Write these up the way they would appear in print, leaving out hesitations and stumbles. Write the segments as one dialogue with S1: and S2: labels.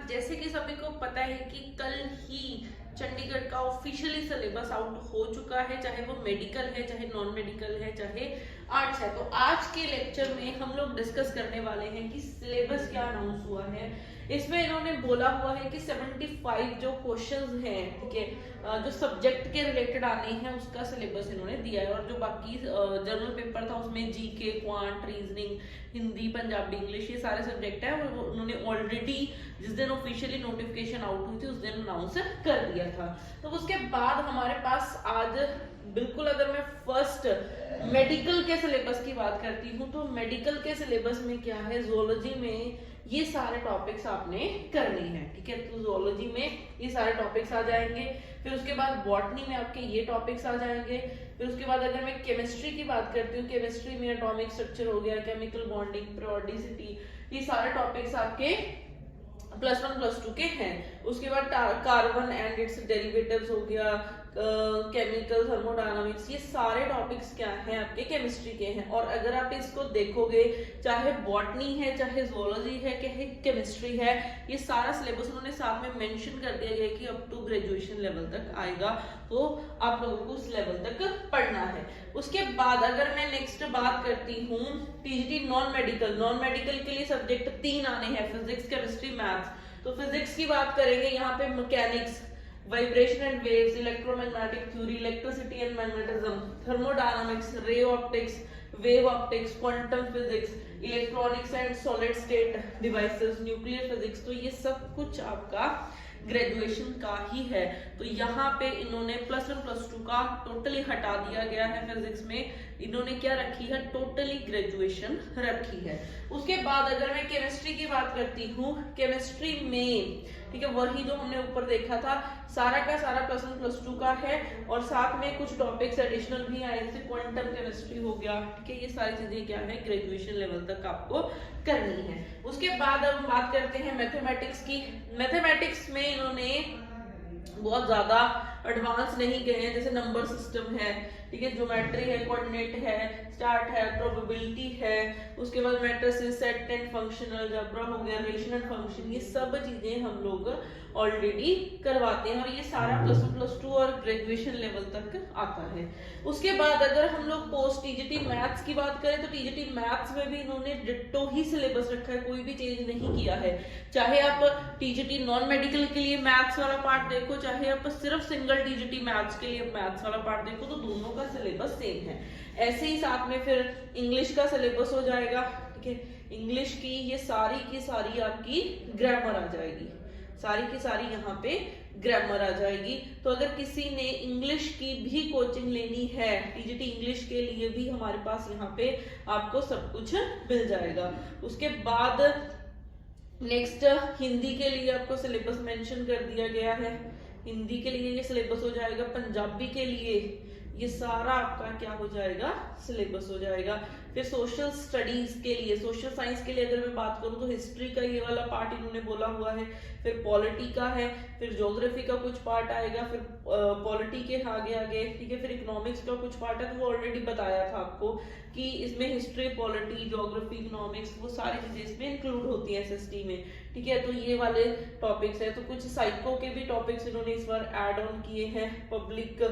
S1: जैसे कि सभी को पता है कि कल ही चंडीगढ़ का ऑफिशियली सिलेबस आउट हो चुका है, चाहे वो मेडिकल है, चाहे नॉन मेडिकल है, चाहे आर्ट्स है। तो आज के लेक्चर में हम लोग डिस्कस करने वाले हैं कि सिलेबस क्या अनाउंस हुआ है। इसमें इन्होंने बोला हुआ है कि 75 जो क्वेश्चंस हैं, ठीक है, जो सब्जेक्ट के रिलेटेड आने हैं उसका सिलेबस इन्होंने दिया है। और जो बाकी जनरल पेपर था उसमें GK, quant, reasoning, Hindi, Punjabi, English, ये सारे सब्जेक्ट है वो उन्होंने ऑलरेडी जिस दिन ऑफिशियली नोटिफिकेशन आउट हुई थी उस दिन अनाउंस कर दिया था। तो उसके बाद हमारे पास आज बिल्कुल, अगर मैं फर्स्ट मेडिकल के सिलेबस की बात करती हूँ तो मेडिकल के सिलेबस में क्या है, जोलॉजी में ये सारे टॉपिक्स आपने करने हैं, ठीक है। तो जोलॉजी में ये सारे टॉपिक्स आ जाएंगे, फिर उसके बाद बॉटनी में आपके ये टॉपिक्स आ जाएंगे, फिर उसके बाद अगर मैं केमिस्ट्री की बात करती हूँ, केमिस्ट्री में एटॉमिक स्ट्रक्चर हो गया, केमिकल बॉन्डिंग, पेरियोडिसिटी, ये सारे टॉपिक्स आपके +1 +2 के हैं। उसके बाद कार्बन एंड इट्स डेरिवेटिव्स हो गया, केमिकल थर्मोडायनामिक्स, ये सारे टॉपिक्स क्या हैं आपके केमिस्ट्री के हैं। और अगर आप इसको देखोगे, चाहे बॉटनी है, चाहे जोलॉजी है, चाहे केमिस्ट्री है, ये सारा सिलेबस उन्होंने साथ में मेंशन कर दिया गया कि अप टू ग्रेजुएशन लेवल तक आएगा, तो आप लोगों को उस लेवल तक पढ़ना है। उसके बाद अगर मैं नेक्स्ट बात करती हूँ TGT non medical, non medical के लिए सब्जेक्ट 3 आने हैं, फिजिक्स, केमिस्ट्री, मैथ्स। तो फिजिक्स की बात करेंगे, यहाँ पे mechanics, vibration and waves, electromagnetic theory, electricity and magnetism, thermodynamics, ray optics, wave optics, quantum physics, electronics and solid state devices, nuclear physics. तो ये सब कुछ आपका ग्रेजुएशन का ही है। तो यहाँ पे इन्होंने +1 +2 का टोटली हटा दिया गया है। फिजिक्स में इन्होंने क्या रखी है, टोटली ग्रेजुएशन रखी है। उसके बाद अगर मैं केमिस्ट्री की बात करती हूँ, केमिस्ट्री में, ठीक है, वही जो हमने ऊपर देखा था सारा का सारा +1 +2 का है, और साथ में कुछ टॉपिक्स एडिशनल भी आए, जैसे क्वांटम केमिस्ट्री हो गया, ठीक है। ये सारी चीजें क्या है, ग्रेजुएशन लेवल तक आपको करनी है। उसके बाद अब हम बात करते हैं मैथमेटिक्स की। मैथमेटिक्स में इन्होंने बहुत ज्यादा एडवांस नहीं गए हैं, जैसे नंबर सिस्टम है, ठीक है, ज्योमेट्री है, कोऑर्डिनेट है, स्टार्ट है, प्रोबेबिलिटी है, उसके बाद matrices, set and functional algebra हो गया, रिलेशन एंड फंक्शन, ये सब चीजें हम लोग ऑलरेडी करवाते हैं, और ये सारा +1 +2 और ग्रेजुएशन लेवल तक आता है। उसके बाद अगर हम लोग पोस्ट टीजीटी मैथ्स की बात करें तो टीजीटी मैथ्स में भी इन्होंने डिट्टो ही सिलेबस रखा है, कोई भी चेंज नहीं किया है। चाहे आप टीजीटी नॉन मेडिकल के लिए मैथ्स वाला पार्ट देखो, चाहे आप सिर्फ सिंगल टीजीटी मैथ्स के लिए मैथ्स वाला पार्ट देखो, तो दोनों का सिलेबस सेम है। ऐसे ही साथ में फिर इंग्लिश का सिलेबस हो जाएगा, ठीक है। इंग्लिश की ये सारी की सारी आपकी ग्रामर आ जाएगी, सारी की सारी यहाँ पे ग्रामर आ जाएगी। तो अगर किसी ने इंग्लिश की भी कोचिंग लेनी है, टीजीटी इंग्लिश के लिए भी हमारे पास यहाँ पे आपको सब कुछ मिल जाएगा। उसके बाद नेक्स्ट हिंदी के लिए आपको सिलेबस मेंशन कर दिया गया है, हिंदी के लिए ये सिलेबस हो जाएगा। पंजाबी के लिए ये सारा आपका क्या हो जाएगा, सिलेबस हो जाएगा। फिर सोशल स्टडीज के लिए, सोशल साइंस के लिए अगर मैं बात करूं तो हिस्ट्री का ये वाला पार्ट इन्होंने बोला हुआ है, फिर पॉलिटी का है, फिर ज्योग्राफी का कुछ पार्ट आएगा, फिर पॉलिटी के आगे आगे, ठीक है, फिर इकोनॉमिक्स का कुछ पार्ट है। तो वो ऑलरेडी बताया था आपको कि इसमें हिस्ट्री, पॉलिटी, ज्योग्राफी, इकोनॉमिक्स, वो सारी चीजें इसमें इंक्लूड होती है एसएसटी में, ठीक है। तो ये वाले टॉपिक्स है। तो कुछ साइको के भी टॉपिक्स इन्होंने इस बार ऐड ऑन किए हैं, पब्लिक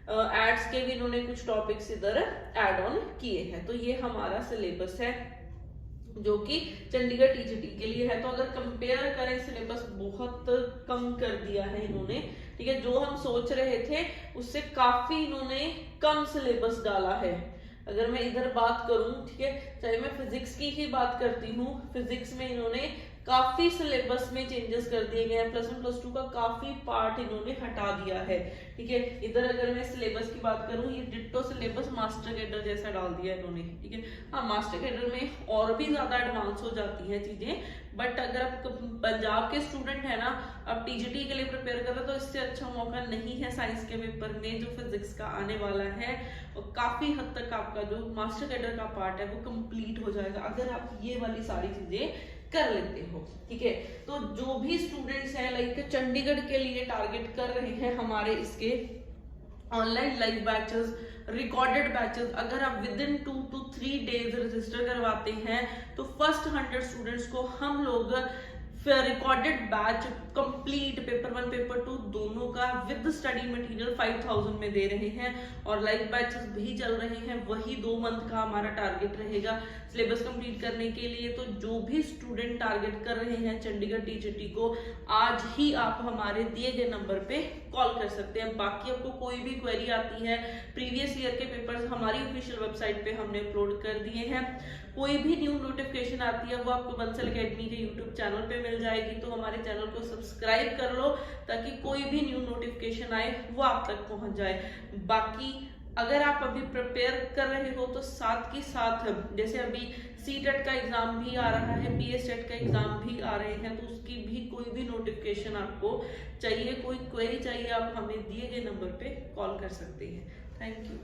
S1: एड्स के भी इन्होंने कुछ टॉपिक्स इधर ऐड ऑन किए हैं। तो ये हमारा सिलेबस है जो कि चंडीगढ़ टीजीटी के लिए है। तो अगर कंपेयर करें, सिलेबस बहुत कम कर दिया है इन्होंने, ठीक है। जो हम सोच रहे थे उससे काफी इन्होंने कम सिलेबस डाला है। अगर मैं इधर बात करूं, ठीक है, चाहे मैं फिजिक्स की ही बात करती हूँ, फिजिक्स में इन्होंने काफी सिलेबस में चेंजेस कर दिए गए हैं, +1 +2 का काफी पार्ट इन्होंने हटा दिया है, ठीक है। इधर अगर मैं सिलेबस की बात करूं, ये डिट्टो सिलेबस मास्टर कैडर जैसा डाल दिया इन्होंने, ठीक है। हाँ, मास्टर कैडर में और भी ज्यादा एडवांस हो जाती हैं चीजें, बट अगर आप पंजाब के स्टूडेंट है ना, आप टीजीटी के लिए प्रिपेयर कर रहे हो, तो इससे अच्छा मौका नहीं है साइंस के पेपर में जो फिजिक्स का आने वाला है। और काफी हद तक आपका जो मास्टर कैडर का पार्ट है वो कंप्लीट हो जाएगा अगर आप ये वाली सारी चीजें कर लेते हो, ठीक है। तो जो भी स्टूडेंट्स हैं, लाइक चंडीगढ़ के लिए टारगेट कर रहे हैं हमारे इसके online live batches, recorded batches, अगर आप with in 2 to 3 days register करवाते हैं तो फर्स्ट 100 स्टूडेंट्स को हम लोग recorded batch complete paper 1 paper 2 दोनों का विद स्टडी मटेरियल 5000 में दे रहे हैं और लाइव बैचेस भी चल रहे हैं। वही 2 मंथ का हमारा टारगेट रहेगा सिलेबस कंप्लीट करने के लिए। तो जो भी स्टूडेंट टारगेट कर रहे हैं चंडीगढ़ टीजीटी को, आज ही आप हमारे दिए गए नंबर पे कॉल कर सकते हैं। बाकी आपको कोई भी क्वेरी आती है, प्रीवियस ईयर के पेपर्स हमारी ऑफिशियल वेबसाइट पे हमने अपलोड कर दिए हैं। कोई भी न्यू नोटिफिकेशन आती है वो आपको बंसल अकेडमी के यूट्यूब चैनल पे मिल जाएगी। तो हमारे चैनल को सब्सक्राइब कर लो ताकि कोई भी न्यू नोटिफिकेशन आए वो आप तक पहुंच जाए। बाकी अगर आप अभी प्रिपेयर कर रहे हो तो साथ के साथ जैसे अभी सीटेट का एग्जाम भी आ रहा है, पीएसटेट का एग्जाम भी आ रहे हैं, तो उसकी भी कोई भी नोटिफिकेशन आपको चाहिए, कोई क्वेरी चाहिए, आप हमें दिए गए नंबर पे कॉल कर सकते हैं। Thank you.